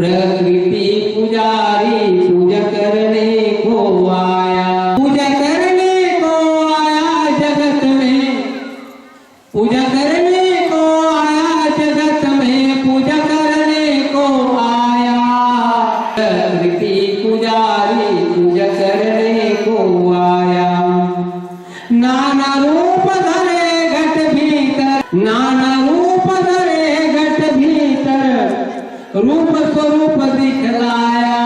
प्रकृति पुजारी पूजा करने को आया, पूजा करने को आया जगत में, पूजा करने को आया जगत में, पूजा करने को आया। प्रकृति पुजारी पूजा करने को आया। नाना रूप धरे घट भीतर, नाना रूप धरे घट भीतर, रूप स्वरूप दिखलाया।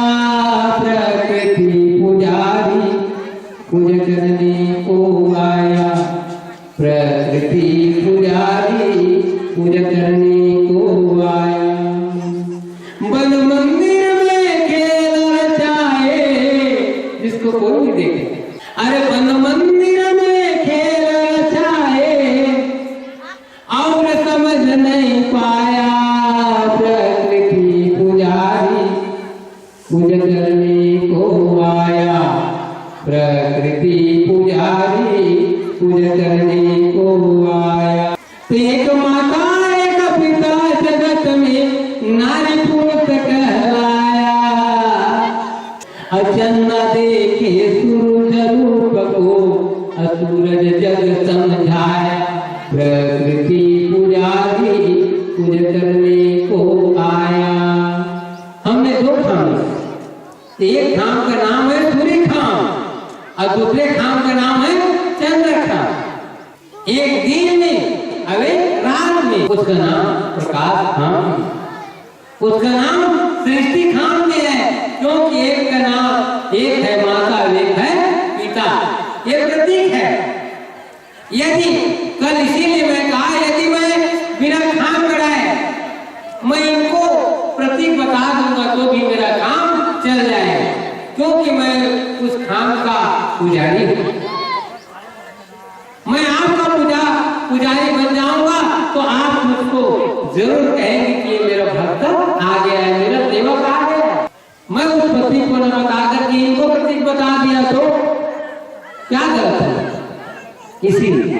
प्रकृति पुजारी पूजा करने को आया, प्रकृति पुजारी पूजा करने को आया। बन मंदिर में खेल रचाए, जिसको कोई नहीं देखे, अरे बन मंदिर में खेल रचाए और समझ नहीं पाया। प्रकृति पुजारी पूजा करने को आया, प्रकृति पुजारी पूजा करने को आया। एक माता एक पिता जगत में नारी पुरुष कहलाया। अचन्ना देखे सूरज रूप को, सूरज जग समझाया। प्रकृति पुजारी पूजा करने को आया। हमने दो धाम, एक धाम का नाम है सूर्य धाम और दूसरे धाम का नाम है चंद्र धाम। एक दिन में अवे रात में, उसका नाम प्रकाश धाम, उसका नाम सृष्टि धाम में है, क्योंकि एक का नाम, एक है माता, एक है पिता, ये प्रतीक है। यदि कल इसीलिए मैं कहा, यदि मैं बिना काम कराए मैं इनको प्रतीक बता दूंगा तो भी मेरा काम चल जाएगा, क्योंकि मैं उस काम का पुजारी हूं। मैं आपका पुजारी बन जाऊंगा तो आप मुझको जरूर कहेंगे कि ये मेरा भक्त आ गया है, मेरा सेवक आ गया है। मैं उस प्रतीक को न बता करके इनको प्रतीक बता दिया तो क्या गलत है? इसीलिए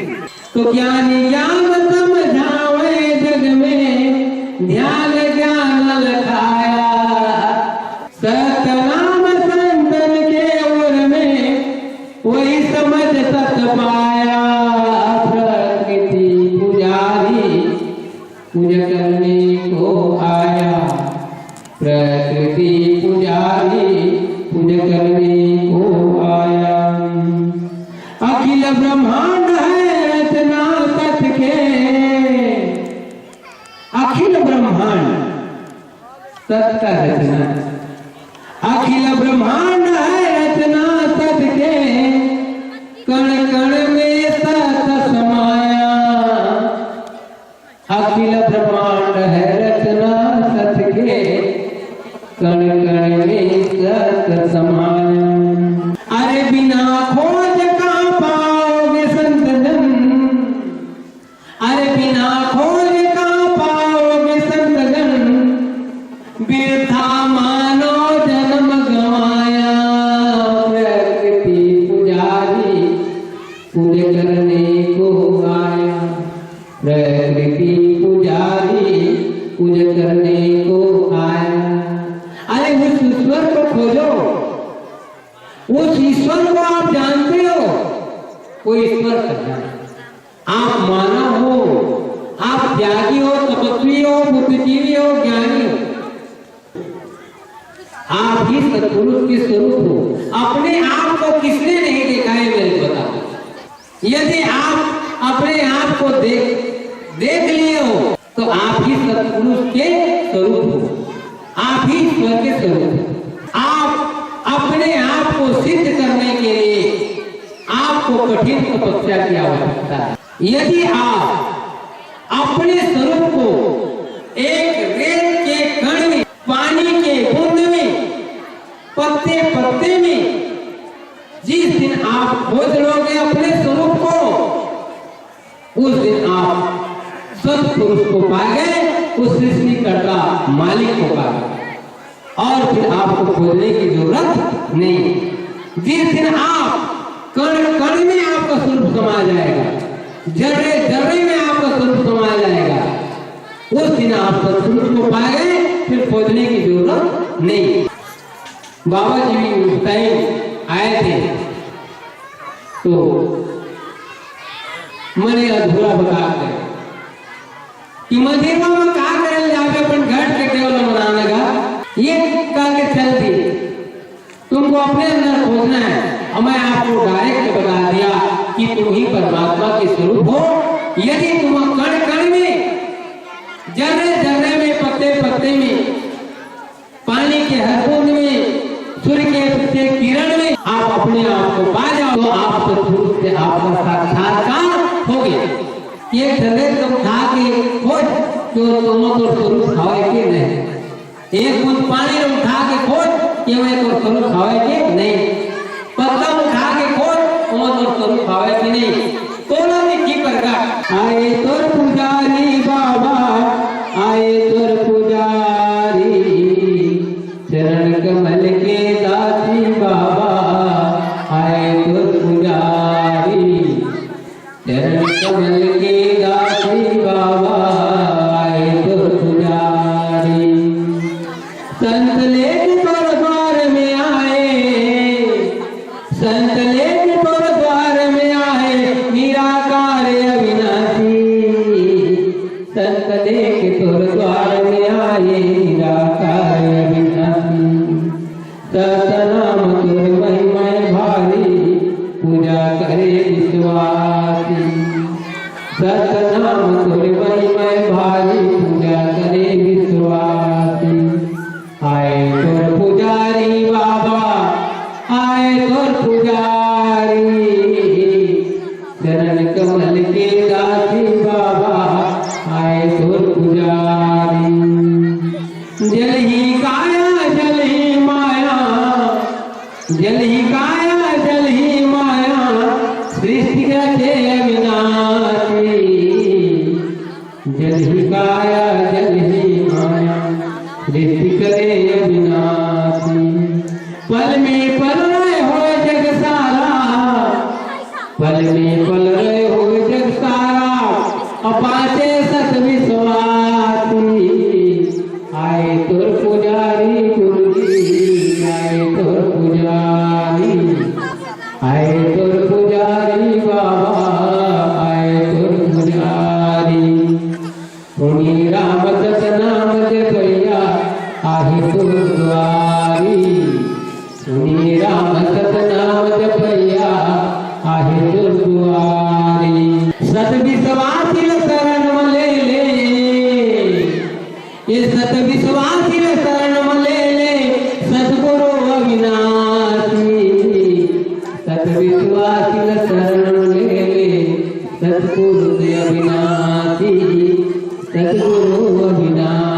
तो ज्ञान ज्ञान समझावे जग में, ध्यान ज्ञान लखाया। सतनाम संतन के ओर में वही समझ सत पाया। प्रकृति पुजारी पूजा करने को आया, प्रकृति पुजारी पूजा करने को आया। अखिल ब्रह्मांड है रचना सत के, अखिल ब्रह्मांड सत का रचना, अखिल ब्रह्मांड है रचना सत के, कण कण में सत समाया। अखिल ब्रह्मांड है रचना सत के, कण कण में सत समाया। अरे बिना खोज कहाँ पाओगे संत जन, अरे बिना खोज कहाँ पाओगे संत जन, बिरथा मानो जन्म गवाया। प्रकृति पुजारी पूजा करने को आया, प्रकृति पुजारी पूजा करने को आया। अरे उस ईश्वर को खोजो, उस ईश्वर को आप जानते हो, वो ईश्वर करना। आप मानव हो, आप त्यागी हो, तपस्वी हो, बुद्धिजीवी हो, ज्ञानी हो, आप ही सत्पुरुष के स्वरूप हो। अपने आप को किसने नहीं देखा है मेरे को बताओ। यदि आप अपने आप को देख लिए हो तो आप ही सत्पुरुष के स्वरूप हो, आप ही ईश्वर के स्वरूप हो। आप अपने आप को सिद्ध करने के लिए आपको कठिन तपस्या की आवश्यकता है। यदि आप अपने स्वरूप को एक रेत के कण में, पानी के बूंद में, पत्ते पत्ते में, जिस दिन आप खोज लोगे अपने स्वरूप को, उस दिन आप सत्पुरुष को पा गए, उस सृष्टिकर्ता मालिक को पा गए, और फिर आपको खोजने की जरूरत नहीं। जिस दिन आप कण कण में आपका स्वरूप समा जाएगा, जर्रे जर्रे में आपका स्वरूप समा जाएगा, उस दिन आप सत्पुरुष को पा गए, फिर खोजने की जरूरत नहीं। बाबा जी भी उस टाइम आए थे तो मैंने अधूरा बता गए कि मंदिर में का करे जाके अपन घट के केवल मनाने लगा ये कह के चल दिए। तुमको अपने अंदर खोजना है और मैं आपको डायरेक्ट बता दिया कि तुम ही परमात्मा के स्वरूप हो। यदि तुम कण कण में, जर्रे जर्रे में, पत्ते पत्ते में, पानी के हर बूंद में, सूर्य के प्रत्येक किरण में आप अपने आप को पा जाओ तो आप सतगुरु से आपका साक्षात्कार हो गया। एक जगह तुम खा के खोज तो तुम तो स्वरूप खावे के नहीं, एक बूंद पानी उठा के खोज कि मैं तो स्वरूप खावे के नहीं, पत्ता उठा के खोज वो तो स्वरूप खावे के नहीं। तोला की प्रकार आए तोर पुजारी बाबा, आए तोर पुजारी, चरण कमल के दासी बाबा, आए तोर पुजारी, चरण कमल के दासी बाबा, आए तोर पुजारी। संत लेके तोर द्वार में आए, संत लेके तोर द्वार में आए, निराकार अविनाशी, संत लेके तोर द्वार में आए, निराकार अविनाशी। सतनाम तोर महिमा भारी, पूजा करे विश्वासी, सतनाम तोर महिमा भारी, पूजा करे विश्वासी। आए तोर पुजारी बाबा, आए तोर पुजारी, चरण कमल के दासी बाबा, आए तोर पुजारी। जल ही काया जल ही माया, जल ही काया जल ही माया, सृष्टि रचे अविनाशी, जल ही काया जल ही माया, सृष्टि करे अविनाशी। पल में पल रहे हो जग सारा, पल में पल रहे हो जग सारा, अपाचे सत विश्वासी। आए तोर पुजारी गुरु जी, आए तोर पुजारी, आए तोर पुजारी बाबा, आए तोर पुजारी। पुनि राम सतनाम जपैया, आहे तोर द्वारी, सुनी राम सतनाम जपैया, आहे तोर द्वारी। सत विश्वासी शरण ले ले, ये सत विश्वासी शरण ले ले, सतगुरु अविनाशी, सत विश्वासी शरण ले ले, सतगुरु अविनाशी, सतगुरु अविनाशी।